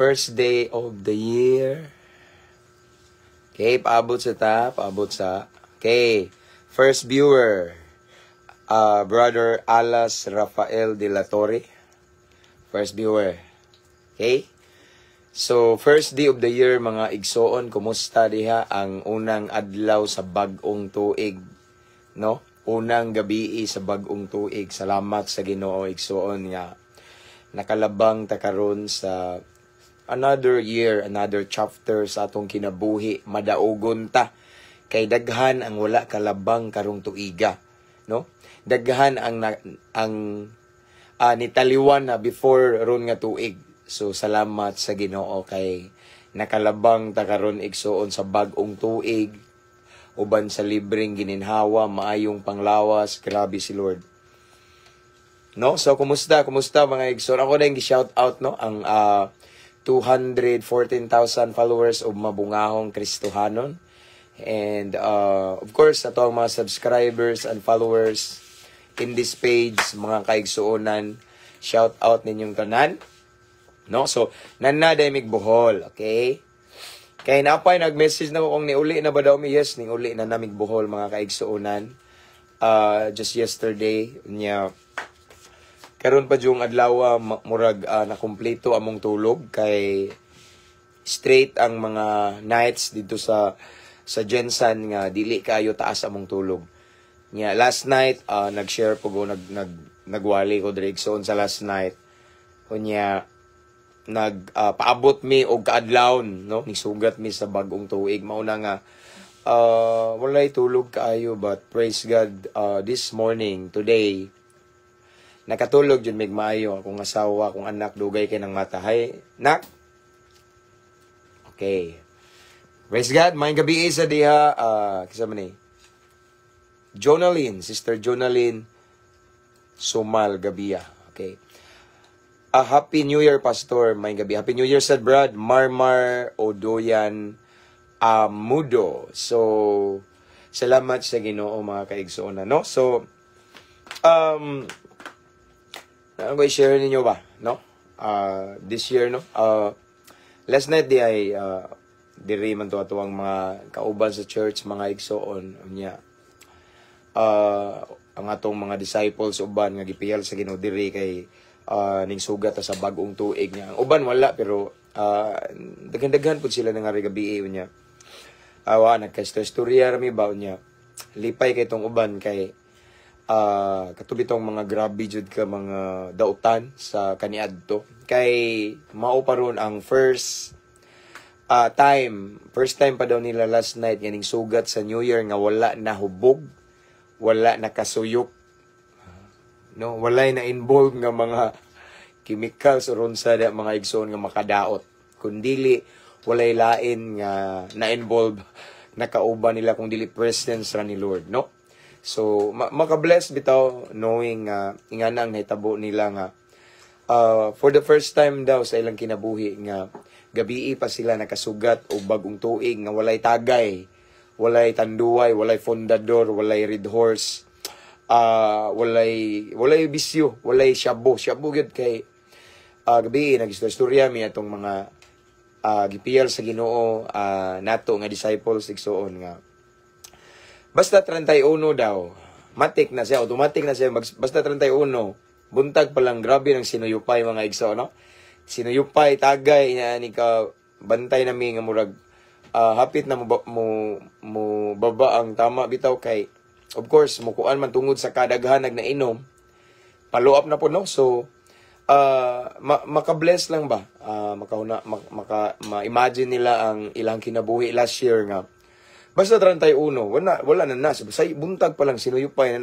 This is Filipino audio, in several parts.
First day of the year. Okay, paabot sa. Okay, first viewer, Brother Alas Rafael de la Torre. First viewer. Okay? So, first day of the year, mga igsoon, kumusta diha ang unang adlaw sa bag-ong tuig? No? Unang gabi sa bag-ong tuig. Salamat sa Ginoo, igsoon nga. Nakalabang ta karon sa another year, another chapter sa atong kinabuhi. Madaugon ta. Kay daghan ang wala kalabang karong tuiga. No? Daghan ang nitaliwan na before ron nga tuig. So, salamat sa Ginoo kay nakalabang ta karon igsoon sa bag-ong tuig. Uban sa libreng gininhawa, maayong panglawas. Grabe si Lord. No? So, kumusta mga igsoon? Ako na yung gi-shout out, no? Ang 214,000 followers of Mabungahong Kristohanon. And, of course, ato ang mga subscribers and followers in this page, mga kaigsuonan, shout out ninyong tanan. No? So, nanaday migbuhol, okay? Kaya napay nag-message na ko kung niuli na ba daw mi. Yes, niuli na namig buhol, mga kaigsuonan. Just yesterday, niya, karon pa yung adlaw murag na kumpleto among tulog kay straight ang mga nights dito sa Jensen nga dili kayo taas among tulog. Nya last night nag-share po go nagwali ko direksyon sa last night. Kunya paabot mi og kaadlawon, no? Nisugat mi sa bag-ong tuig. Mauna nga walay tulog kaayo, but praise God, this morning, today, nakatulog jud mig maayo akong asawa, akong anak, dugay kay nang mata. Hay, nak. Okay. Praise God, maayong gabi sa diha, kisama ni Jonalyn, Sister Jonalyn Sumal Gabia. Okay. Happy New Year, Pastor. Maayong gabi. Happy New Year, said Brad Marmar Odoyan Mudo. So, salamat sa Ginoo, mga kaigsoon, no? So, ano ko i-share ninyo ba, no? This year, no? Last night di ay diri man to ato ang mga kauban sa church, mga igsoon niya. Ang atong mga disciples uban nga gipiyal sa Ginoo diri kay ning sugat sa bag-ong tuig niya. Ang uban wala pero daghan-daghan pud sila nga gabi niya. Nagka-istorya rami ba niya. Lipay kay tong uban kay katubi tong mga grabe jud ka mga dautan sa kaniadto kay mao pa ron ang first time pa daw nila last night ganing sugat sa New Year nga wala nahubog, wala nakasuyok, no, walay na involved nga mga chemicals ron sa mga igsoon nga makadaot, kundili walay lain nga na-involve nakauban nila kung dili presence ra ni Lord, no? So, maka-bless bitaw knowing ingana ang nahitabo nila nga for the first time daw sa ilang kinabuhi nga gabi pa sila nakasugat o bagong tuig nga walay tagay, walay tanduay, walay fondador, walay red horse, walay bisyo, walay shabu gyud kay gabi nagistorya mi atong mga gipiyal sa Ginoo nato nga disciples igsoon nga basta 31 daw, matik na siya, automatic na siya, basta 31, buntag pa lang, grabe ng sinuyupay mga igso, no? Sinuyupay, tagay, ni ka, bantay namin nga murag, hapit na mo baba ang tama bitaw kay, of course, mukuan man tungod sa kadaghanag na inom, follow up na po, no? So, maka-bless lang ba? Ma-imagine nila ang ilang kinabuhi last year nga, basta 31, wala na. Say, buntag pa lang, sinuyupay,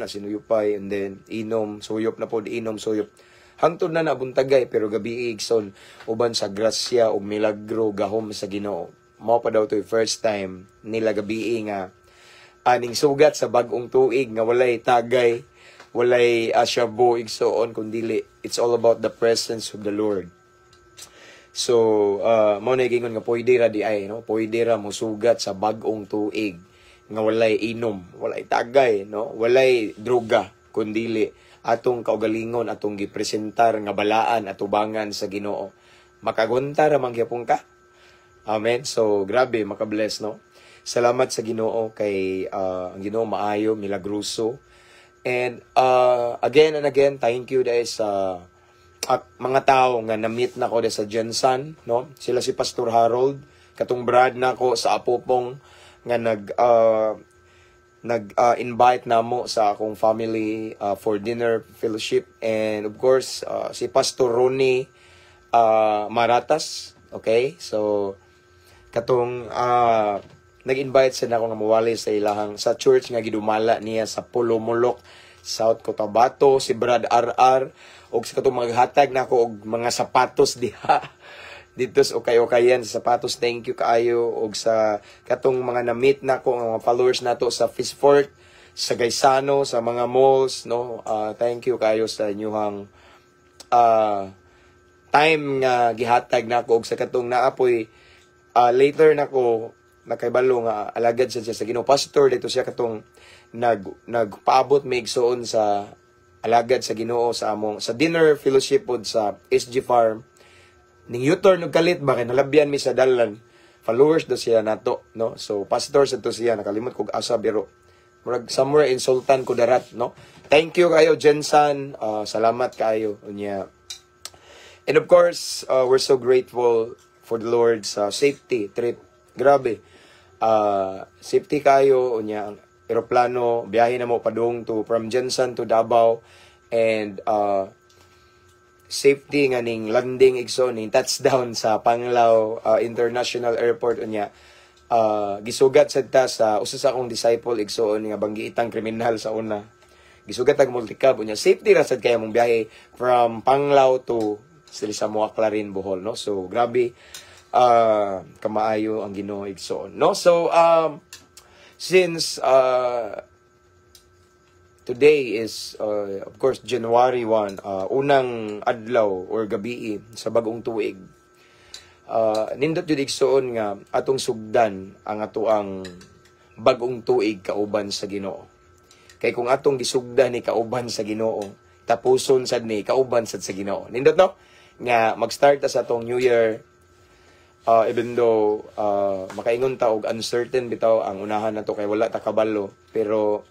and then, inom, suyop na po, inom, suyop. Hangtod na buntagay, pero gabi igson, uban sa grasya o milagro, gahom sa Ginoo. Mao pa daw to first time nila gabi nga, aning sugat sa bag-ong tuig, nga walay tagay, walay shabu, igsoon, kundili. It's all about the presence of the Lord. So, mao na gingon nga pwede ra di ay, no? Pwede ra mo sugat sa bag-ong tuig nga walay inom, walay tagay, no? Walay droga, kundili atong kaugalingon, atong gipresentar nga balaan at ubangan sa Ginoo. makagunta ra man gyapon ka. Amen. So grabe makabless, no. Salamat sa Ginoo kay ang Ginoo maayo, milagruso. And again and again, thank you dahil sa mga tao nga na-meet na ko sa Jensen, no? Sila si Pastor Harold, katong Brad na ko sa Apopong nga nag-invite namo sa akong family for dinner fellowship. And of course, si Pastor Ronnie Maratas, okay? So katong nag-invite siya na ako nga mawali sa ilahang sa church nga gidumala niya sa Pulomolok, South Cotabato, si Brad RR, og sa katong maghatag na ako og mga sapatos diha. Dito sa okay-okayan sa sapatos, thank you kaayo. Og sa katong mga na-meet na ko, mga followers nato sa Fishfort, sa Gaisano, sa mga malls, no? Thank you kaayo sa inyong time nga gihatag na ko. Og sa katong naapoy, later na ko, nakaibalo nga alagad siya sa Ginoo. Pastor, dito siya katong nagpaabot may igsoon sa alagad sa Ginoo sa among sa dinner fellowship pod sa SG Farm. Ning U-turn og kalit ba kay nalabyan mi sa dalan. Followers do siya nato, no? So pastor sa to siya, nakalimot kog asa pero murag somewhere insultan ko darat, no? Thank you kayo Jensen. Salamat kayo unya. And of course, we're so grateful for the Lord's safety trip. Grabe. Safety kayo unya ang eroplano biyahe na mo padung to from Jensen to Davao, and safety nga ning landing igsoon ning touchdown sa Panglao International Airport unya. Gisugat sad ta sa usa sa akong disciple igsoon nga banggiitang kriminal sa una. Gisugat ag multicab unya. Safety ra sad kaya mong biyahe from Panglao to Samua Clarin, Bohol, no? So grabe kamaayo ang Ginoo igsoon, no? So since today is of course January 1, unang adlaw or gabi sa bagong tuig, nindot jud igsoon nga atong sugdan ang atoang bagong tuig kauban sa Ginoo. Kay kung atong gisugdan ni kauban sa Ginoo, tapuson sad ni kauban sad sa Ginoo. Nindot, no? Nga mag-start ta sa atong New Year, even though makaingon ta og uncertain bitaw ang unahan nato kay wala ta kabalo, pero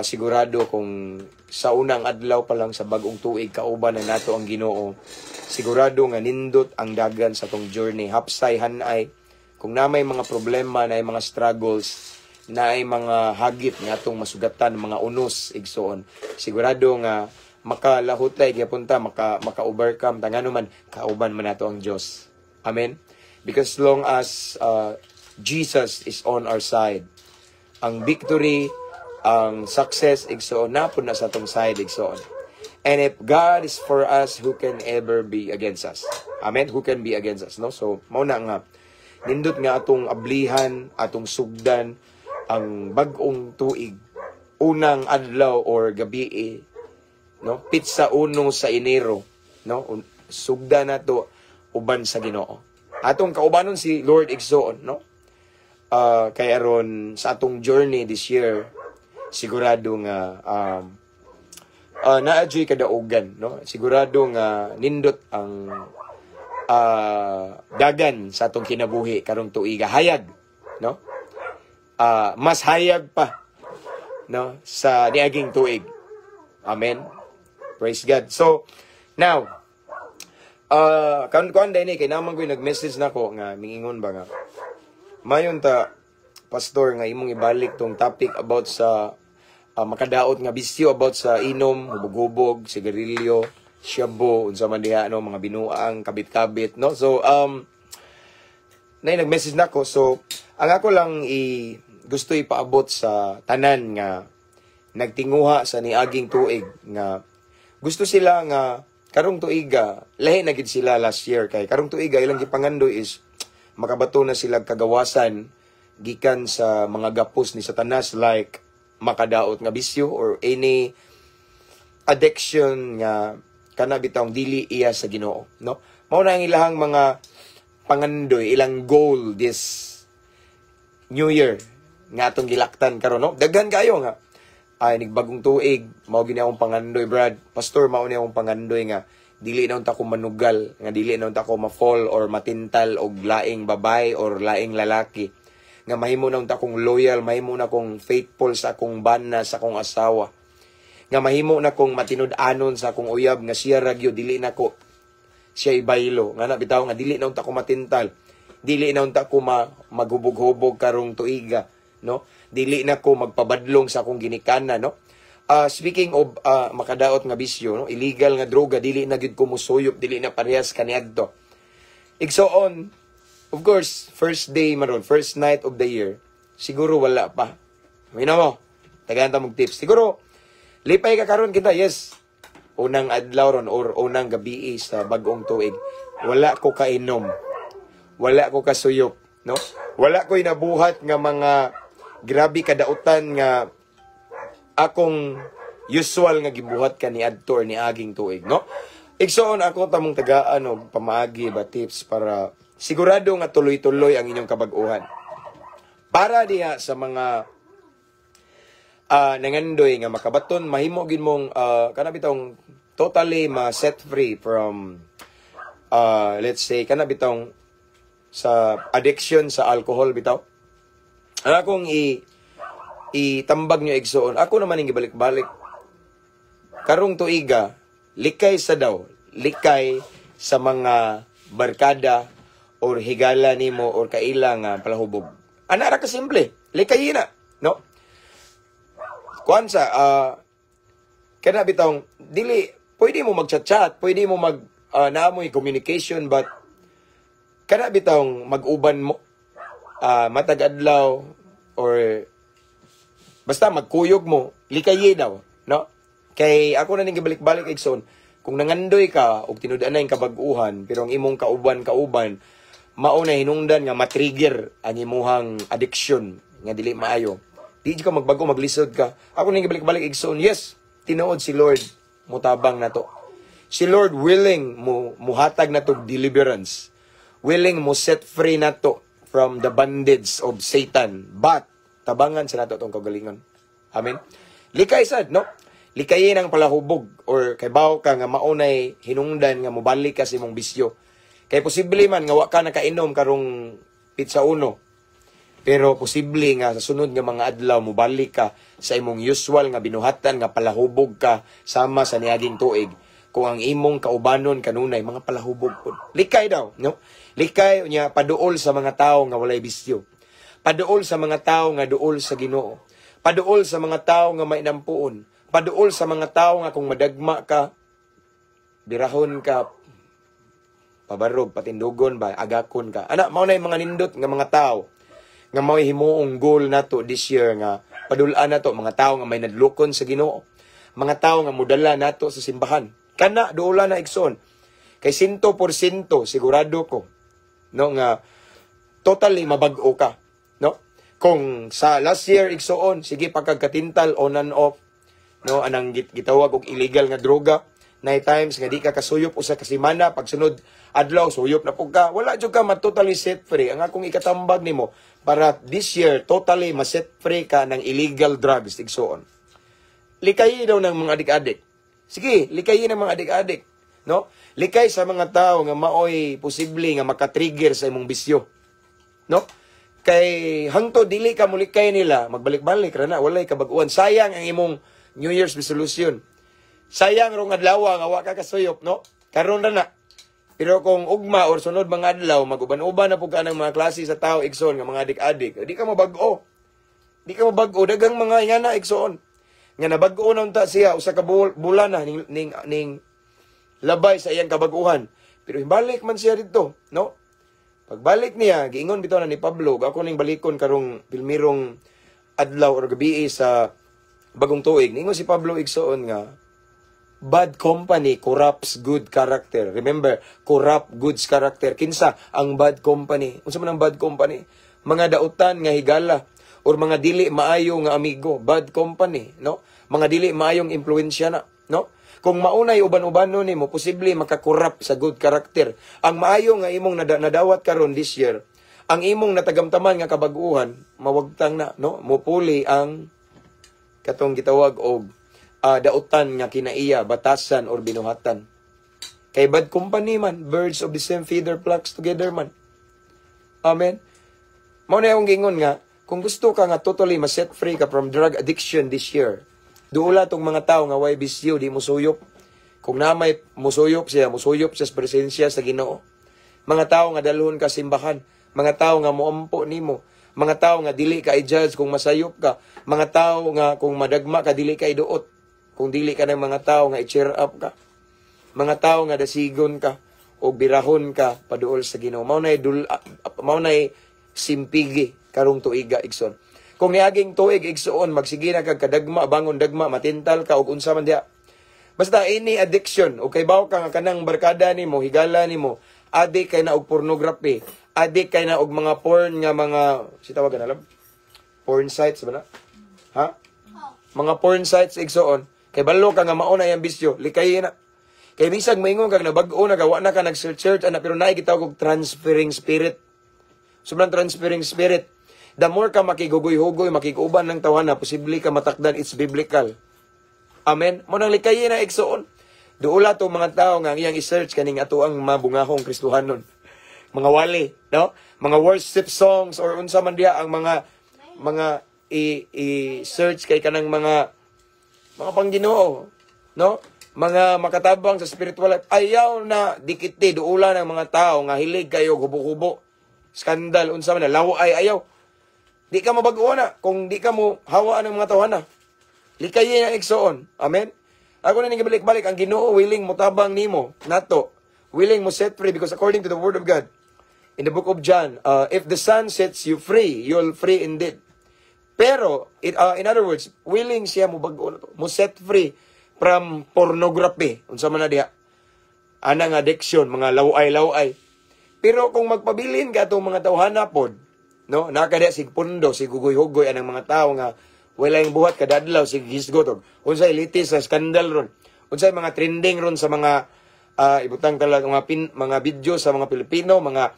sigurado kung sa unang adlaw pa lang sa bagong tuig kauban na nato ang Ginoo, sigurado nga nindot ang dagan sa tong journey. Hapsay hanay kung na may mga problema, na mga struggles, na ay mga hagit nga atong masugatan, mga unos igsoon, sigurado nga makalahutay gyapon ta, maka-overcome ta ngano man kauban man nato ang Dios. Amen. Because long as Jesus is on our side, ang victory, ang success igsoon napon na sa atong side igsoon. And if God is for us, who can ever be against us? Amen. Who can be against us, no? So mao na nga nindot nga atong ablihan, atong sugdan ang bag-ong tuig, unang adlaw or gabi, no? Pitsa 1 sa Enero, no? Sugdan nato uban sa Ginoo. Atong kaubanon si Lord igsoon, no? Kay aron sa atong journey this year, sigurado nga na-adjoy kadaugan, no? Sigurado nga nindot ang dagan sa atong kinabuhi karong tuiga, hayag, no? Mas hayag pa, no, sa niaging tuig. Amen. Praise God. So now kan day ni kay naman ko nag-message nako nga mingingon ba nga mayon ta pastor nga imong ibalik tong topic about sa makadaot nga bisyo, about sa inom, hubog-hubog, sigarilyo, shabu, unsa man diha, no, mga binuang kabit-kabit, no? So nay nag-message nako. So ang ako lang gusto ipaabot sa tanan nga nagtinguha sa niaging tuig nga gusto sila nga karong tuiga lahi na gid sila last year, kay karong tuiga ilang gipangandoy is makabato na sila kagawasan gikan sa mga gapos ni Satanas, like makadaot nga bisyo or any addiction nga kana bitawng dili iya sa Ginoo, no? Mao na ang ilahang mga pangandoy, ilang goal this New Year nga atong gilaktan karon, no? Daghan kayo nga ay nigbagong tuig, mao gini akong pangandoy, Brad. Pastor, mao ni akong pangandoy nga dili na unta ko manugal, nga dili na unta ko ma-fall or matintal og laing babay or laing lalaki. Nga mahimo na unta kong loyal, mahimo na kong faithful sa akong bana, sa akong asawa. Nga mahimo na kong matinud-anon sa akong uyab, nga siya ragyo, dili na ko siya ibaylo. Nga na bitaw nga dili na unta ko matintal. Dili na unta ko maghubog-hubog karong tuiga, no? Dili na ko magpabadlong sa akong ginikanan, no? Speaking of makadaot nga bisyo, no? Illegal nga droga, dili na gid ko musuyop, dili na parehas kaniadto. Igsoon, of course, first day maron, first night of the year, siguro wala pa. Mina mo, tagahan ta mong tips. Siguro, lipay ka karon kita, yes. Unang adlaw ron or unang gabi sa bagong tuig, wala ko kainom. Wala ko kasuyop, no? Wala ko inabuhat nga mga grabe kadautan nga akong usual nga gibuhat ka ni adto or ni aging tuig, no? Igsoon ako tamong tagaan og pamaagi ba tips para sigurado nga tuloy-tuloy ang inyong kabag-uhan. Para diha sa mga nangandoy nga makabaton, mahimo gid mong kana bitong totally ma-set free from let's say kana bitong sa addiction sa alcohol bitaw. Ang akong itambag nyo igsoon, ako naman yung gibalik-balik. Karong tuiga, likay sa daw, likay sa mga barkada or higala nimo or kaila nga palahubog. Ana ra ka simple, likay na, no? Kuansa, kana bitong dili pwede mo mag-chat-chat, pwede mo naamoy communication, but kana bitong mag-uban mo matag adlaw or basta magkuyog mo, likayi daw, no? Kay ako na ning gibalik-balik igsoon, kung nangandoy ka og tinud-an na yung kabag-uhan, pero ang imong kauban mao na hinungdan nga matrigger ang imuhang addiction nga dili maayo. Di ka magbago, maglisod ka. Ako ning gibalik-balik igsoon, yes, tinuod si Lord mutabang nato. Si Lord willing mo muhatag nato deliverance. Willing mo set free nato from the bondage of Satan. But tabangan sa nato tong kagalingon. Amen. Likay sad, no? Likayin ang palahubog or kay bawo ka nga maunay hinungdan nga mobalik ka sa imong bisyo. Kay posible man nga wa ka nakainom karong pizza uno. Pero posible nga sa sunod nga mga adlaw mobalik ka sa imong usual nga binuhatan nga palahubog ka sama sa niaging tuig. Kung ang imong kaubanon kanunay mga palahubog po. Likay daw, no? Likay niya paduol sa mga tao nga walay bisyo. Paduol sa mga tao nga duol sa Ginoo. Paduol sa mga tao nga mainampuon. Paduol sa mga tao nga kung madagma ka, birahon ka, pabarog, patindugon ba, agakon ka. Ana, mao na yung mga nindot nga mga tao nga may himuong goal nato this year nga padulaan nato mga tao nga may nadlukon sa Ginoo. Mga tao nga mudala nato sa simbahan. Kana duula na igsoon. Kay 100% sigurado ko, no, nga totally mabag-o ka, no? Kung sa last year igsoon, sige pagkagkatintal on and off, no, anang gitawag og illegal nga droga, night times nga di ka kasuyop usa ka semana, pagsunod adlaw suyop na pug ka, wala jud ka totally set free. Ang akong ikatambag nimo para this year totally ma-set free ka ng illegal drugs igsoon. Likay daw ng mga adik-adik. Sige, likayin ng mga adik-adik, no? Likay sa mga tao nga maoy posible nga makatrigger sa imong bisyo, no? Kay hangtod dili ka mulikay nila, magbalik-balik ra na, walay kabag-uhan. Sayang ang imong New Year's resolution. Sayang rong adlaw nga wa ka kasuyop, no? Karon ra na. Pero kung ugma or sunod mga adlaw, maguban-uban na po ka ng mga klase sa tao igsoon nga mga adik-adik, di ka mabag-o. Di ka mabag-o, dagang mga ingana igsoon. Nga nabag-o na unta siya, usa ka bulan na ning labay sa iyang kabag-uhan. Pero balik man siya dito, no? Pagbalik niya, giingon bitaw na ni Pablo, ako ning balikon karong pilmirong adlaw or gabi sa bagong tuig. Ningon si Pablo igsoon nga, bad company corrupts good character. Remember, corrupt goods character. Kinsa ang bad company? Unsa man ang bad company? Mga dautan nga higala or mga dili maayo nga amigo, bad company, no? Mga dili maayong impluwensya na, no? Kung maunay uban-ubanon nimo, posible makakorrupt sa good character. Ang maayo nga imong nadawat karon this year, ang imong natagamtaman nga kabag-uhan, mawagtang na, no? Mupuli ang katong gitawag og dautan nga kinaiya, batasan or binuhatan. Kay bad company man, birds of the same feather flocks together man. Amen. Mao na akong gingon nga, kung gusto ka nga totally ma-set free ka from drug addiction this year, duula tong mga tao nga way bisyo, di musuyop. Kung na may musuyop siya sa presensya sa Ginoo. Mga tao nga dalhon ka simbahan, mga tao nga moampo nimo, mga tao nga dili ka i-judge kung masayop ka, mga tao nga kung madagma ka dili ka iduot, kung dili ka ng mga tao nga i-cheer up ka, mga tao nga dasigon ka o birahon ka paduol sa Ginoo. Mao nay simpigi karong tuiga igsoon. Kung niaging tuig igsoon magsige na kag kadagma bangon dagma matintal ka og unsa man diha. Basta any addiction o kay baw ka nga kanang barkada nimo higala nimo adik kay na og pornography, adik kay na og mga porn nga mga si tawagan alam. Porn sites ba na? Ha? Mga porn sites igsoon kay balo ka nga mao na yang bisyo, likay na. Kay bisag maingon kag nabag-o na gawa na ka nag-search ana pero naay gitawag og transferring spirit. Sobrang transferring spirit. The more ka makigugoy-hugoy, makiguban ng tawana, posible ka matakdan, it's biblical. Amen? Munang likayin na igsoon. Duula to mga tao nga iyang i-search kaning ato ang mabungahong Kristohanon. Mga wali, no? Mga worship songs or unsa man diha ang mga i-search kay kanang mga pangginoo, no? Mga makatabang sa spiritual life. Ayaw na dikiti duula ng mga tao nga hilig kayo hubo-hubo. Skandal, unsa man na, laway, ayaw. Di ka mabaguan na, kung di ka mo hawaan ng mga tawana. Likayin ang igsoon. Amen? Ako na balik-balik, ang Ginoo willing mo tabang nimo, nato, willing mo set free, because according to the Word of God, in the book of John, if the Son sets you free, you'll free indeed. Pero, in other words, willing siya mo bago na to, mo set free from pornography, unsa man na diha, anang addiction, mga laway-laway. Pero kung magpabilin ka itong mga tawhana pod, no, nakada sig pundo, sig gugoy-hugoy anang mga tao nga wala yung buhat kadadlaw sig hisgot, unsay litis sa skandal ron, unsay mga trending ron sa mga ibutang talaga mga video sa mga Pilipino, mga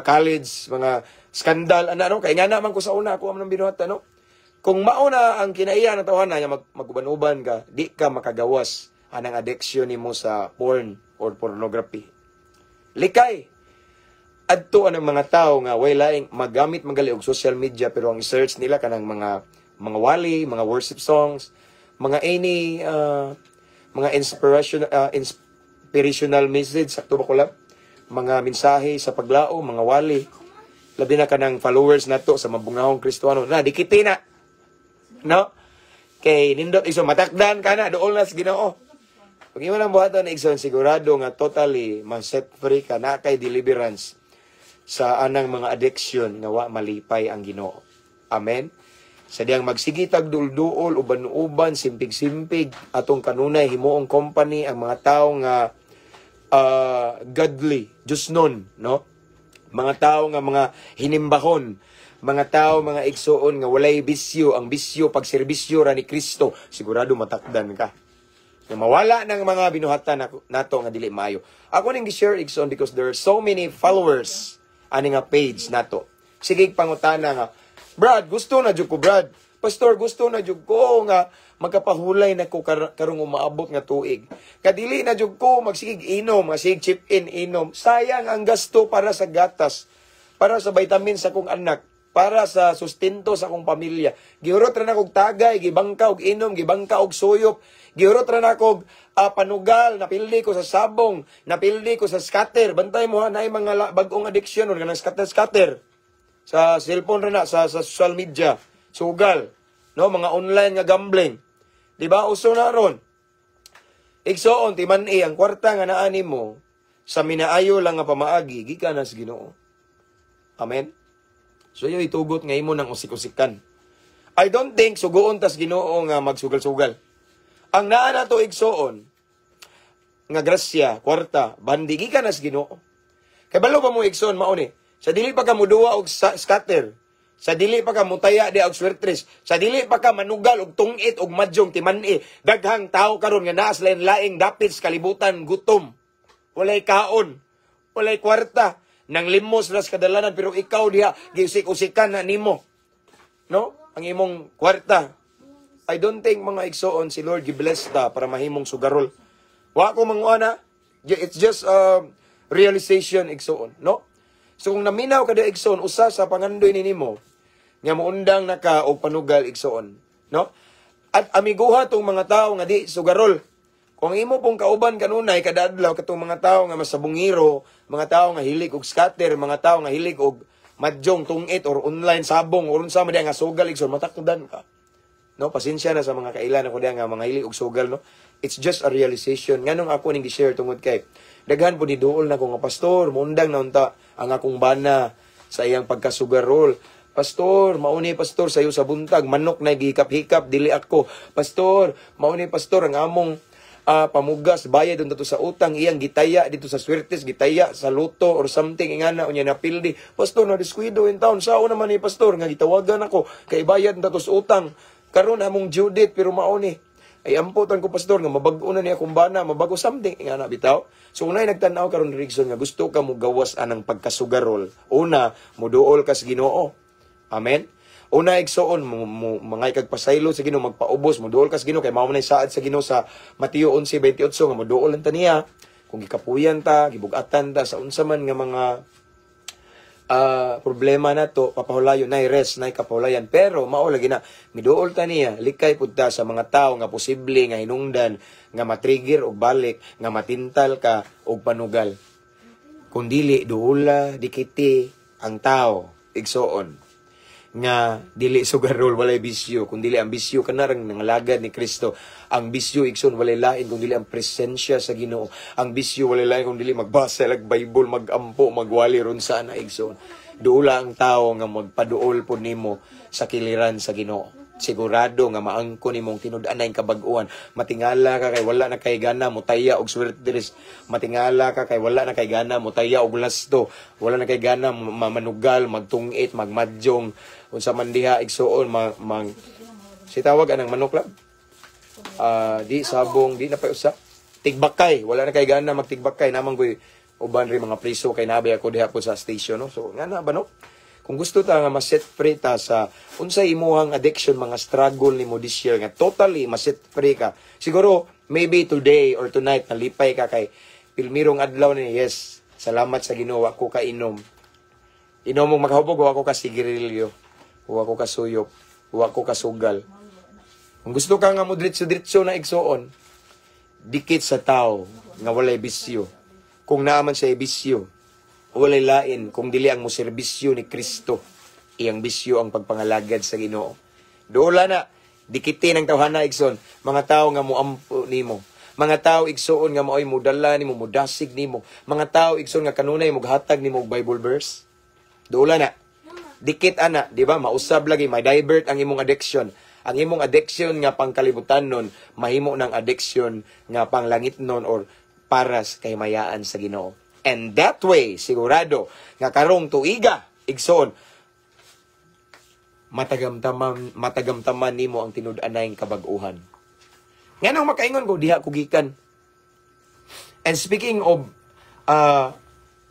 college, mga skandal ana no, kay nga naman ko sa una ako man binuhat no. Kung mauna ang kinaiya ng tawhana nga maguban-uban ka, di ka makagawas anang addiction nimo sa porn or pornography. Likay adto ang mga tao nga way laing magamit magali og social media pero ang search nila kanang mga wali, mga worship songs, mga mga inspirational message sakto ba ko lang, mga mensahe sa paglao, mga wali, labi na kanang followers nato sa mabungahong Kristiyano na dikiti na, no? Kay nindot iso matakdan kana dool na sa Ginoo. Pag imo nang buhaton na igsoon sigurado nga totally ma-set free ka na kay deliverance sa anang mga addiction nga wa malipay ang Ginoo. Amen. Sa diyang magsigitag dulduol uban-uban simpig-simpig atong kanunay himuong company ang mga tao nga godly, Diyos nun, no? Mga tao nga mga hinimbahon, mga tao mga igsoon nga walay bisyo, ang bisyo pagserbisyo ra ni Kristo, sigurado matakdan ka. Na mawala ng mga binuhatan nato nga dili maayo. Ako ning gi-share igsoon because there are so many followers ani nga page nato. Sige pangutana nga, Brad, gusto na jud ko Brad. Pastor, gusto na jud ko nga magkapahulay na ko karong umaabot nga tuig. Kadili na jud ko magsigig inom, magsig chip in inom. Sayang ang gasto para sa gatas, para sa vitamin sa kong anak, para sa sustento sa akong pamilya. Gihurot ra na kog tagay, gibangka og inom, gibangka og suyop. Gihurot ra na kog panugal, napildi ko sa sabong, napildi ko sa scatter. Bantay mo ha, naay mga bagong addiction or ganang scatter. Sa cellphone ra na, sa social media, sugal, no, mga online nga gambling. Di ba uso na ron? Igsoon timan ang kwarta nga naani mo sa minaayo lang nga pamaagi gikan sa Ginoo. Amen. So yo itugot nga imo nang usik-usikan. I don't think sugoon tas Ginoo nga magsugal-sugal. Ang naa na to igsoon nga grasya, kwarta, bandigi ka na sa Ginoo. Kay balo pa mo igsoon mao ni. Sa dili pa ka muduwa og scatter, sa dili pa ka mutaya di og swertres, sa dili pa ka manugal og tungit og madyong timani, daghang tao karon nga naas lain-laing dapit sa kalibutan gutom. Walay kaon, walay kwarta, nang limos ras kadalanan pero ikaw diha gisik-usikan na nimo. No? Ang imong kwarta. I don't think mga igsoon si Lord gibless ta para mahimong sugarol. Wa ko manguana It's just realization igsoon, no? So kung naminaw kada igsoon usa sa pangandoy nimo nga muundang naka og panugal igsoon, no? At amiguha tong mga tawo nga di sugarol. Kung imo pong kauban kanunay kada adlaw katong mga tawo nga masabungiro, mga tawo nga hilig og scatter, mga tawo nga hilig og madjong tungit or online sabong or unsa man nga sugal igsoon, matakdan ka. No, pasensya na sa mga kailan ako nga mga hilig og sugal, no. It's just a realization nganong ako ning gi-share tungod kay daghan po ni duol na ko nga pastor, muundang na unta ang akong bana sa iyang pagkasugarol. Pastor, mauni pastor sayo sa buntag, manok na gihikap-hikap dili ako. Pastor, mauni pastor ang among pamugas bayad unta to sa utang iyang gitaya dito sa Swertes, gitaya sa luto or something ingana unya napildi. Pastor, na disquido in town. Sao naman ni pastor nga gitawagan ako kay bayad unta to sa utang. Karon among due date pero mauni. Ay amputan ko pastor nga mabag-o na niya kung bana, mabago something ingana bitaw. So unay nagtan-aw karon Rigson nga gusto ka mo gawas anang pagkasugarol. Una, moduol kas Ginoo. Amen. Una igsoon mga ikagpasaylo sa Ginoo magpaubos, moduol kas Ginoo kay mao man saad sa Ginoo sa Mateo 11:28 nga moduol ta niya. Kung gikapuyan ta, gibug-atan ta sa unsa man nga mga problema na to, papahulayon na rest na kapahulayan. Pero mao lagi na miduol ta niya, likay pud ta sa mga tawo nga posible nga hinungdan nga matrigger og balik, nga matintal ka og panugal. Kung dili duula dikiti ang tawo igsoon nga dili sugarol walay bisyo, kung dili ang bisyo kanarang nangalagad ni Kristo. Ang bisyo igsoon walay lain kung dili ang presensya sa Ginoo. Ang bisyo walay lain kung dili magbasa lag Bible, magampo, magwali ron sa ana igsoon. Duula ang tawo nga magpaduol pud nimo sa kiliran sa Ginoo. Sigurado nga maangko nimong tinud-anay kabag-uan. Matingala ka kay wala na kay gana mo taya og swerteres. Matingala ka kay wala na kay gana mo taya og lasto. Wala na kay gana manugal, magtungit, magmadjong. Unsa man diha igsuon si tawag anang manok lang. Di sabong, di na pa usa. Tigbakay, wala na kay gana magtigbakay namang koy uban ri mga priso kay nabay ako diha po sa station, no. So nga na ba no? Kung gusto ta nga ma-set free ta sa unsay imuhang addiction, mga struggle nimo this year nga totally ma-set free ka. Siguro maybe today or tonight nalipay ka kay pilmirong adlaw ni yes. Salamat sa Ginoo ako kainom. Inom mong makahubog ako ka sigarilyo, ako ka suyop, ako ka sugal. Kung gusto ka nga mo diretso na igsoon, dikit sa tao nga walay bisyo. Kung naaman sa bisyo, walay lain kung dili ang moserbisyo ni Kristo, iyang bisyo ang pagpangalagad sa Ginoo. Dola na dikitin ang tawhana igsoon, mga tao nga moampo nimo, mga tao igsoon nga maoy mudala nimo, mudasig nimo, mga tao igsoon nga kanunay moghatag nimo og Bible verse. Dola na dikit ana, di ba? Mausab lagi, may divert ang imong addiction. Ang imong addiction nga pangkalibutan nun, mahimo ng addiction nga panglangit nun or paras kay mayaan sa Ginoo. And that way, sigurado, nga karong tuiga, igsoon, matagamtaman nimo ang tinud-anay kabag-uhan. Nga nang makaingon ko, diha ko gikan. And speaking of,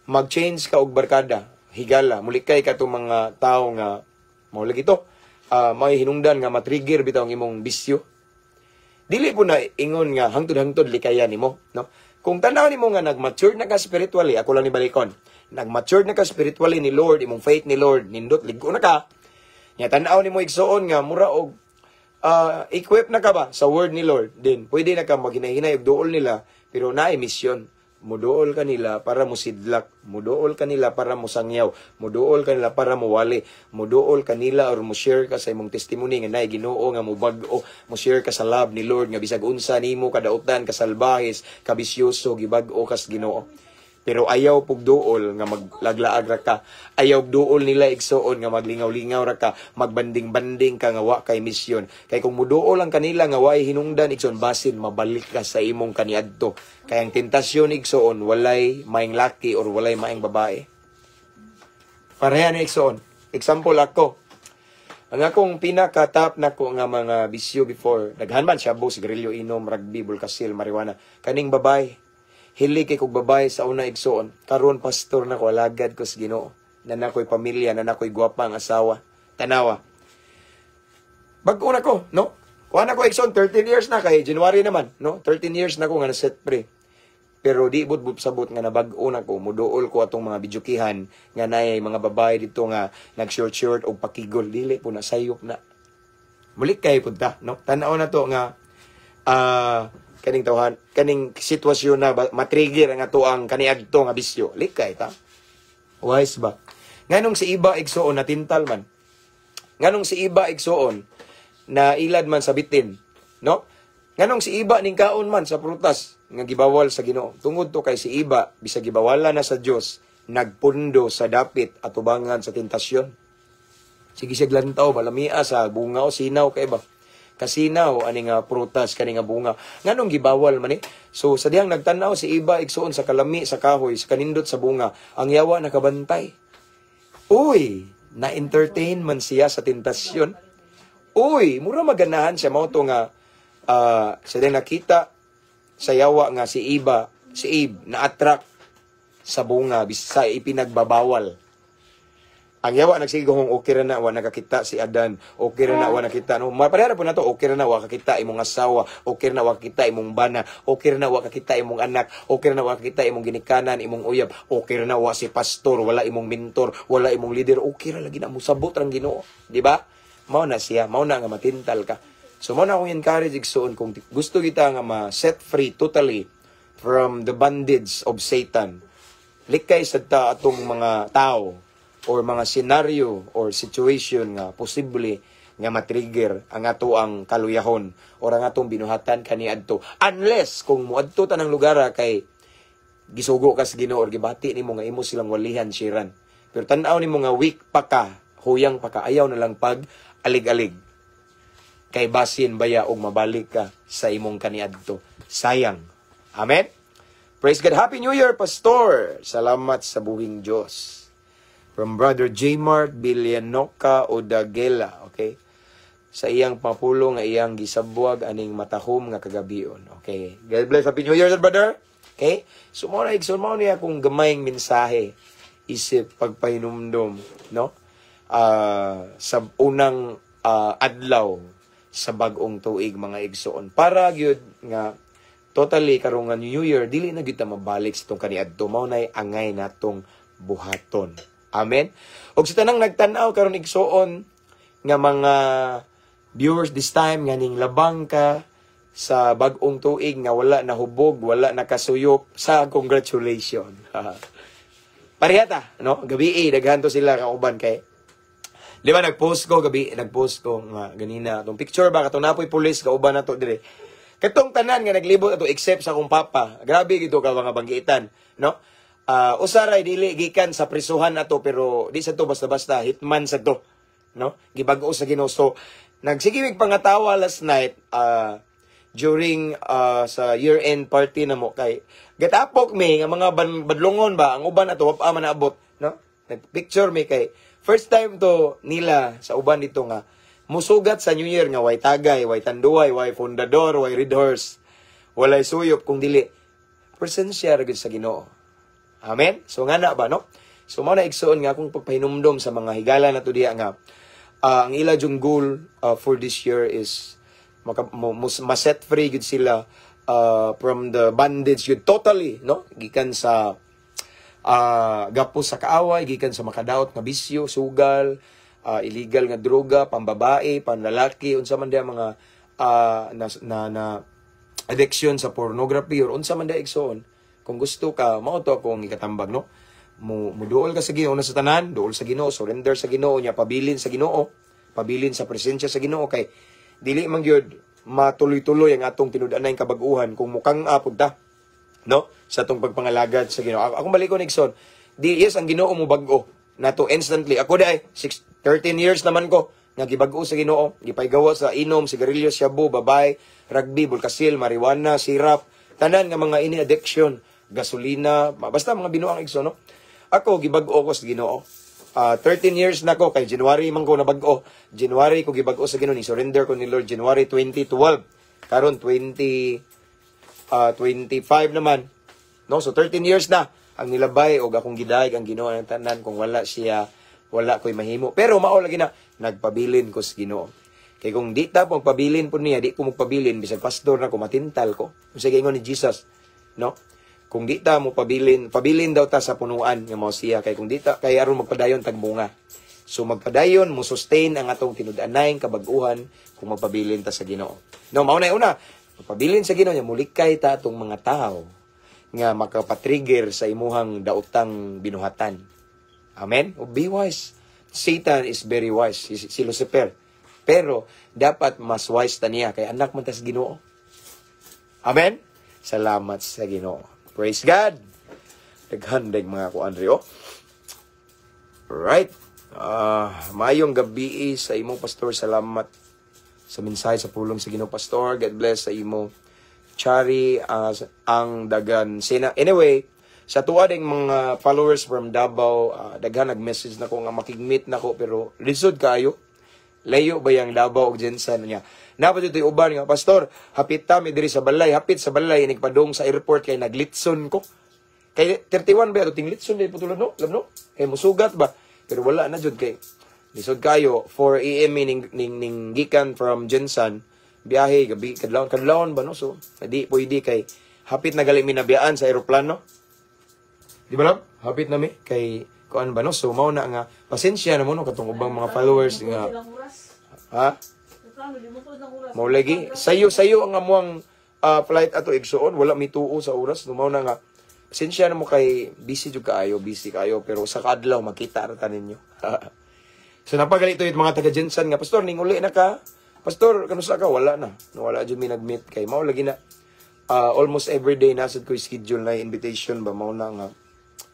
mag-change ka og barkada, higala, mulikay ka itong mga tao nga, maulag ito, may hinungdan nga matrigger bitaw ang imong bisyo. Dili po na ingon nga, hangtod-hangtod likaya nimo, no? Kung tanaw nimo nga nag-mature na ka spiritually, ako lang ni balikon. Nag-mature na ka spiritually ni Lord, imong faith ni Lord, nindot ligo na ka. Nya tanaw nimo igsoon nga mura og equip na ka ba sa word ni Lord. Then pwede na ka maghinay-hinay og duol nila, pero naay mission. Muduol kanila para mo sidlak, muduol kanila para mo sangyaw, muduol kanila para mo wali, muduol kanila or mo share ka sa imong testimony nga nay Ginoo nga mo bag-o, mo share ka sa love ni Lord nga bisag unsa nimo kadautan, kasalbahis, kabisyoso, gibag-o kas Ginoo. Pero ayaw pug duol nga maglaglaag ra ka. Ayaw duol nila igsoon nga maglingaw-lingaw ra ka, magbanding-banding ka nga wa kay misyon. Kay kung muduol ang kanila nga way hinungdan igsoon, basin mabalik ka sa imong kaniadto. Kay ang tentasyon igsoon walay maing laki or walay maing babae. Pareha ni igsoon. Example ako. Ang akong pinaka-top na ko nga mga bisyo before, daghan man shabu, sigarilyo, inom, rugby, bulkasil, marijuana. Kaning babae. Hili kay kog babae sa una igsoon. Karon pastor na ko, alagad ko sa Ginoo. Nanakoy pamilya, nanakoy gwapa ang asawa. Tanawa. Bag-o na ko, no? Kuha na ko igsoon, 13 years na kay January naman, no? 13 years na ko nga na set free. Pero di but sabot nga nabag-o na ko, muduol ko atong mga bidyukihan nga naay mga babae dito nga nag-short o pakigol, dili po na sayop na. Mulik kay punta, no? Tanaw na to nga kaning sitwasyon na matrigger ang ato ang kaniadto nga bisyo. Likay ta. Wise ba? Nganong si iba igsoon natintal man. Nganong si iba igsoon na ilad man sa bitin, no? Nganong si iba ning kaon man sa prutas nga gibawal sa Ginoo. Tungod to kay si iba bisag gibawala na sa Dios, nagpundo sa dapit at tubangan sa tentasyon. Sige siya glantaw balamia sa bunga o sinaw kay ba? Kasinaw ani nga prutas kani nga bunga. Nganong gibawal man So sa dihang nagtanaw si iba igsuon sa kalami sa kahoy sa kanindot sa bunga, ang yawa nakabantay. Uy, na-entertain man siya sa tentasyon. Uy, mura maganahan siya mao to nga sa dihang nakita sa yawa nga si Eve na-attract sa bunga bisa ipinagbabawal. Ang yawa nagsigong okay ra na wa nakakita si Adan, okay ra na wa nakita no. Maparehara po na to, okay ra na wa kakita imong asawa, okay ra na wa kakita imong bana, okay ra na wa kakita imong anak, okay ra na wa kakita imong ginikanan, imong uyab, okay ra na wa si pastor, wala imong mentor, wala imong leader, okay ra lagi na mo sabot rang Ginoo, di ba? Mao na siya, mao na nga matintal ka. So mao na akong encourage igsoon kung gusto kita nga ma-set free totally from the bondage of Satan. Likay sa atong mga tao or mga scenario or situation nga posible nga matrigger ang ato ang kaluyahon or ang atong binuhatan kaniadto, unless kung muadto tanang lugar kay gisugo ka sa Ginoo or gibati nimo nga imo silang walihan siran. Pero tan-aw nimo nga weak pa ka, huyang pa ka, ayaw na lang pag alig-alig kay basin baya og mabalik ka sa imong kaniadto. Sayang. Amen. Praise God. Happy New Year, Pastor. Salamat sa buhing Diyos. From Brother J. Mart Villanoca Odagela, okay? Sa iyang papulo nga iyang gisabwag aning matahom nga kagabion. Okay. God bless. Happy New Year, brother. Okay? So mo na niya akong gamayng mensahe, isip pagpahinumdum, no? Sa unang adlaw sa bag-ong tuig mga igsoon. Para gyud nga totally karong nga New Year dili na gyud ta mabalik sa tong kaniadto, mao nay angay natong buhaton. Amen. Og sa tanang nagtan-aw karon igsoon nga mga viewers this time nga ning labang ka sa bag-ong tuig nga wala nahubog, wala nakasuyop, sa congratulations. Parehata, no? Gabi daghan to sila kauban kay di ba nagpost ko nga ganina tong picture ba katong napoy pulis kauban nato dire. Katong tanan nga naglibot ato except sa akong papa. Grabe gito ka mga banggitan, no? Usaray dili gikan sa prisuhan ato pero di sa to basta-basta hitman sa to, no? Gibag-o sa Ginoo. So nagsigimig pangatawa last night during sa year-end party na mo kay gatapok mi nga mga badlongon ba ang uban ato wa pa man naabot, no? Nagpicture mi kay first time to nila sa uban dito nga musugat sa New Year nga way tagay, way tanduay, way fundador, way red horse, walay suyop kung dili presensya ra gyud sa Ginoo. Amen? So nga na ba, no? So mao na igsoon nga akong pagpahinumdom sa mga higala na to diya nga ang ila yung goal for this year is ma-set free gud sila from the bondage gud totally, no? Gikan sa gapos sa kaaway, gikan sa makadaot nga bisyo, sugal, illegal nga droga, pambabae, panlalaki, unsa man dia mga na addiction sa pornography or unsa man dia igsoon. Kung gusto ka, mao to akong ikatambag, no? Muduol ka sa Ginoo na sa tanan, duol sa Ginoo, surrender sa Ginoo niya, pabilin sa Ginoo, pabilin sa presensya sa Ginoo kay dili man gyud matuloy-tuloy ang atong tinud-anay kabag-uhan kung mukang apod ta, no? Sa atong pagpangalagad sa Ginoo. Akong balikon igsoon, yes ang Ginoo mo bag-o nato instantly. Ako day 13 years naman ko nga gibag-o sa Ginoo, gipaygawa sa inom, sigarilyo, shabu, babay, rugby, bulkasil, marijuana, sirap, tanan nga mga ini addiction, gasolina, basta mga binuang igsoon, no? Ako gibag-o ko sa Ginoo. 13 years na ko kay January man ko nabag-o. January ko gibag-o sa Ginoo, ni surrender ko ni Lord January 2012. Karon 25 naman. No, so 13 years na ang nilabay og akong gidayeg ang Ginoo ang tanan kung wala siya, wala ko'y mahimo. Pero mao lagi na nagpabilin ko sa Ginoo. Kay kung di ta pong pabilin po niya, di ko magpabilin bisag pastor na ko matintal ko. Usa gingon ni Jesus, no? Kung di ta mo pabilin daw ta sa punuan nga mao siya kay kung di ta kay aron magpadayon tag bunga. So magpadayon mo sustain ang atong tinud-anay kabag-uhan kung magpabilin ta sa Ginoo. No, mao na una, magpabilin sa Ginoo nya mulikay ta atong mga tao nga makapatrigger sa imuhang daotang binuhatan. Amen? O be wise. Satan is very wise. Si Lucifer. Pero dapat mas wise ta niya kay anak man ta sa Ginoo. Amen? Salamat sa Ginoo. Praise God. Naghandag mga kuandre. Alright. Mayong gabi sa imo, Pastor. Salamat sa mensahe sa pulong sa Ginoo, Pastor. God bless sa imo. Chari, ang dagan. Anyway, sa tuwa ding mga followers from Davao, daghan nag-message na ko nga makigmeet na ko, pero lisod kayo. Layo ba yung Davao o Jensen niya? Napad ito yung uban nga, Pastor, hapit ta, may diri sa balay, hapit sa balay, nagpadong sa airport, kay naglitson ko. Kay 31 ba, ting litson din putulad no? Alam no? Kay musugat ba? Pero wala na jud kay. Lisod kayo, 4 AM ning gikan from Jensen, biyahe, gabi, kadlawon ba no? So, di pwede kay, hapit na gali minabiyaan sa aeroplano. Di ba lang? Hapit na mi, kay, kuan ba no? So, mao na nga, pasensya na mo no, katong ubang mga followers nga, ha? Mao lagi sayo ang amuang flight ato igsuon wala mituo sa oras numaw na nga pasensya na mo kay busy kayo pero sa kadlaw makita ra ta ninyo. So napagalito yung mga taga Jensen nga Pastor ning uli na ka Pastor kanusa ka wala jud mi nag-meet kay mao lagi na almost every day nasad ko schedule na invitation ba mao na nga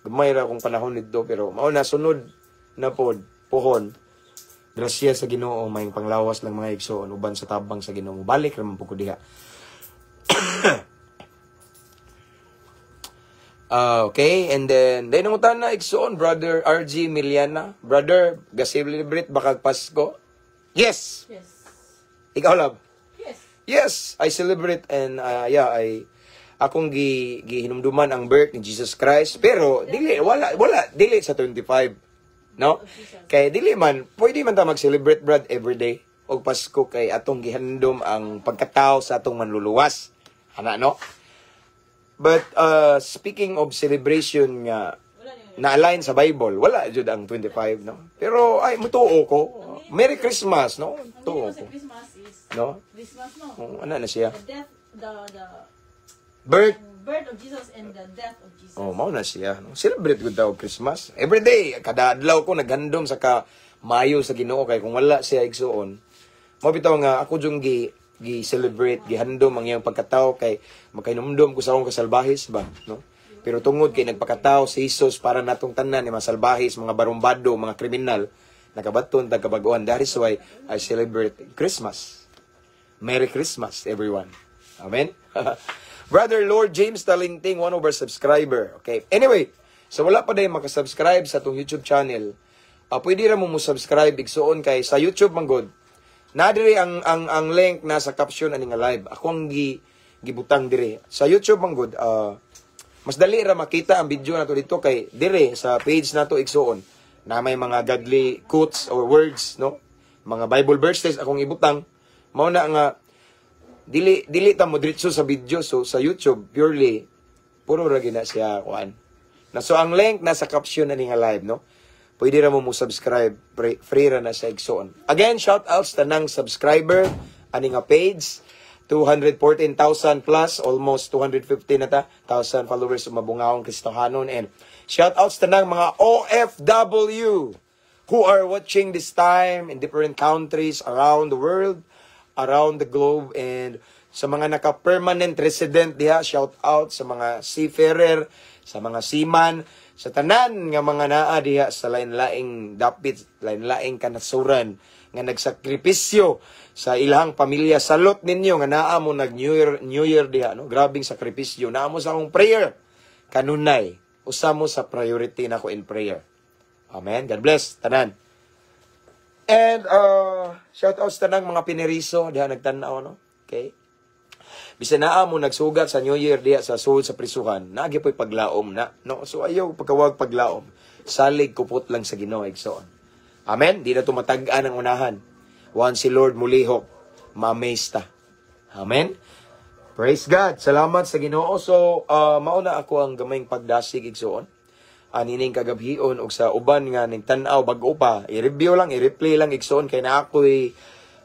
gamay ra kung panahon nidto pero mao na sunod na pod pohon. Grasya sa Ginoo may panglawas lang mga igsoon uban sa tabang sa Ginoo. Balik ra man pud ko diha. Okay, and then nangutan na igsoon Brother RG Miliana. Brother, ga-celebrate bakag Pasko? Yes. Ikaw love? Yes, I celebrate and akong gihinumduman ang birth ni Jesus Christ pero wala dili sa 25. No? Kay dili man, pwede man ta mag-celebrate brad every day og Pasko kay atong gihandom ang pagkatao sa atong manluluwas. Ana no? But speaking of celebration nga na-align sa Bible, wala jud ang 25, no? Pero ay mutuo ko. Merry Christmas, no? Tuo ko. No? Christmas, no? Ano na siya? The death, Birth of Jesus and the death of Jesus. Oh, mao na siya. No? Celebrate gud daw Christmas. Every day, kada adlaw ko naghandom sa mayo sa Ginoo kay kung wala siya igsuon. Mao bitaw nga ako jung gi-celebrate, gihandom ang iyang pagkatao kay makainumdom ko sa akong kasalbahis ba, no? Pero tungod kay nagpakatao si Jesus para natong tanan ni mga salbahis, mga barumbado, mga kriminal, nakabaton tag kabaguan. That is why I celebrate Christmas. Merry Christmas everyone. Amen. Brother Lord James Talingting, one of our subscriber. Okay. Anyway, so wala pa din makasubscribe sa itong YouTube channel. Pwede ra mo subscribe igsuon kay sa YouTube manggod. Nadiri ang link na sa caption ani nga live. Ako ang gibutang dire. Sa YouTube manggod, mas dali ra makita ang video nato dito kay dire sa page nato igsuon na may mga godly quotes or words, no? Mga Bible verses akong ibutang. Mao na nga dili ta mo diretso sa video, so sa YouTube purely puro ra gina siya kuan na. So ang link nasa caption na nga live, no? Pwede ra mo subscribe, free ra na sa igsoon. Again, shout outs tanang subscriber ani nga page, 214,000 plus, almost 250 na ta 1,000 followers umabungaong Kristohanon. And shout outs tanang mga OFW who are watching this time in different countries around the world, around the globe, and sa mga naka-permanent resident diha, shout out sa mga seafarer, sa mga seaman, sa tanan nga mga naa diha sa lain-laing dapit, lain-laing kanasuran nga nagsakripisyo sa ilang pamilya. Salot ninyo nga naa mo nag New Year diha, no? Grabing sakripisyo. Naa mo sa akong prayer kanunay. Usa mo sa priority nako in prayer. Amen. God bless tanan. And shout out sa tanang mga pineriso diha nagtan-aw, no? Okay? Bisan naa mo nagsugat sa New Year diha sa sul sa prisuhan, naagi po'y paglaom na, no? So ayaw pagkawag paglaom. Salig kupot lang sa Ginoo igsoon. Amen. Di na tumatag-an ang unahan. Once si Lord mulihok, ma-amaze ta. Amen. Praise God. Salamat sa Ginoo. So, mauna ako ang gamayng pagdasig igsoon. Anining kagabhion og sa uban nga ning tan-aw bag-o pa. I-review lang, i-replay lang igsoon kay na ako'y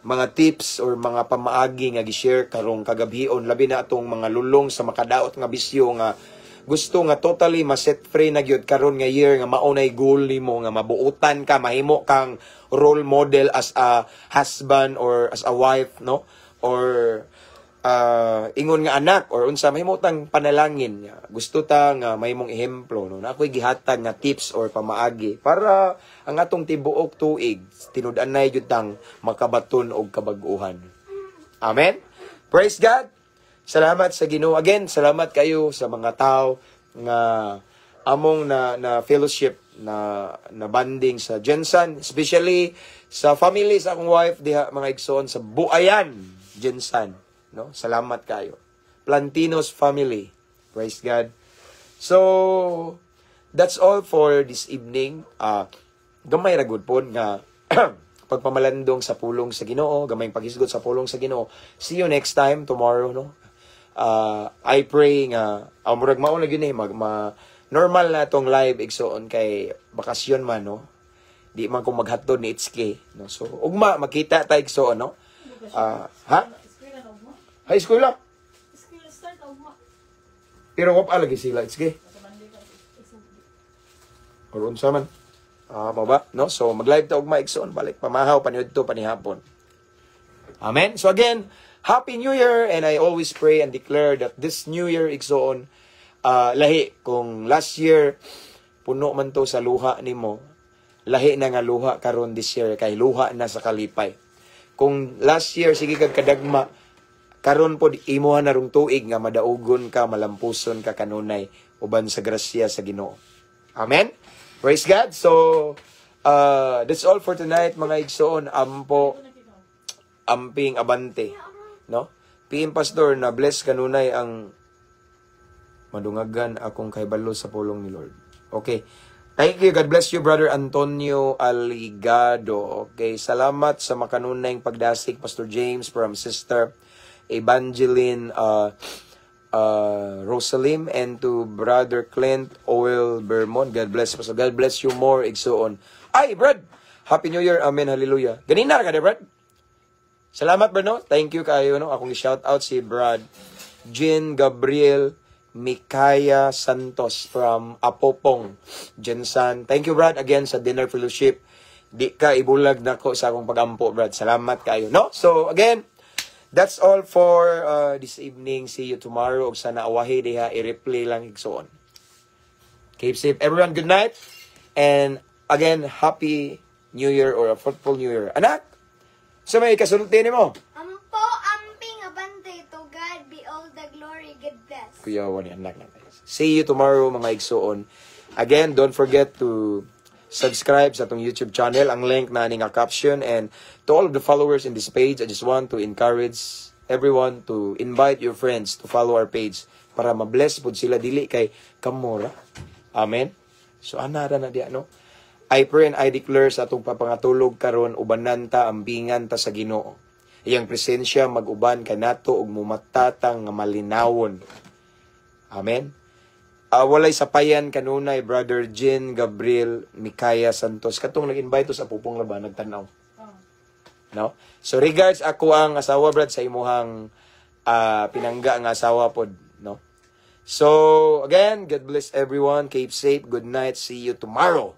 mga tips or mga pamaagi nga gi-share karong kagabhion labi na atong mga lulong sa makadaot nga bisyo nga gusto nga totally ma-set free na gyud karon nga year nga maunay goal nimo nga mabuutan ka, mahimo kang role model as a husband or as a wife, no? Or ingon nga anak or unsa mahimutang panalangin nga gusto ta nga mahimong ehemplo, no? Na ako'y gihatag nga tips or pamaagi para ang atong tibuok tuig tinud-anay gyud tang makabaton og kabag-uhan. Amen. Praise God. Salamat sa Ginoo. Again, salamat kayo sa mga tao nga among na fellowship na banding sa Jensan, especially sa family sa akong wife diha mga igsoon sa Buayan, Jensan, no? Salamat kayo. Plantinos family. Praise God. So, that's all for this evening. Gamay ra gud pod nga pagpamalandong sa pulong sa Ginoo, gamayng paghisgot sa pulong sa Ginoo. See you next time tomorrow, no? I pray nga murag mao na gyud normal na tong live igsoon kay bakasyon man, no? Di man ko maghatod ni Itske, no? So ugma makita ta igsoon, no? Ha? High school lang. Pero wap lagi sila Itske. Or unsa man. Maba, no? So mag-live ta ugma igsoon balik pamahaw paniudto panihapon. Amen. So again, Happy New Year, and I always pray and declare that this New Year igsoon lahi kung last year puno man to sa luha nimo, lahi na nga luha karon this year kay luha na sa kalipay. Kung last year sige kag kadagma, karon pod imuha na rong tuig nga madaugon ka, malampuson ka kanunay uban sa grasya sa Ginoo. Amen. Praise God. So that's all for tonight mga igsoon. Amping abante, no? PM Pastor na bless kanunay ang madungagan akong kahibalo sa pulong ni Lord. Okay. Thank you. God bless you, Brother Antonio Aligado. Okay. Salamat sa makanunayng pagdasig, Pastor James, from Sister Evangeline Rosalim, and to Brother Clint Oil Bermond. God bless, Pastor. God bless you more, igsoon. Ay, Brad! Happy New Year. Amen. Hallelujah. Ganina ka, Brad? Salamat, Brad, no? Thank you kayo, no? Akong shout out si Brad Jean Gabriel Mikaya Santos from Apopong, Jensan. Thank you, Brad, again sa dinner fellowship. Di ka ibulag na ko sa akong pagampo, Brad. Salamat kayo, no? So, again, that's all for this evening. See you tomorrow. Og sana awahi diha, i-replay lang igsoon. Keep safe, everyone. Good night. And again, Happy New Year or a fruitful New Year. Anak, so may kasulti ni mo? Ampo, amping, abante, to God be all the glory. God bless. Kuya, wani anak na. See you tomorrow, mga igsoon. Again, don't forget to subscribe sa atong YouTube channel. Ang link na nga caption. And to all of the followers in this page, I just want to encourage everyone to invite your friends to follow our page para ma-bless po sila dili kay kamura. Amen? So, anara na diya, no? I pray and I declare sa atong papangatulog karon ubanan ta, ambingan ta sa Ginoo. Iyang presensya mag-uban kanato ug mumatatang nga malinawon. Amen. Walay sapayan kanunay Brother Jean Gabriel Mikaya Santos katong nag-invite sa Pupong Laban nagtanaw. No? So regards ako ang asawa, Brad, sa imuhang pinangga nga asawa pod, no? So again, God bless everyone. Keep safe. Good night. See you tomorrow.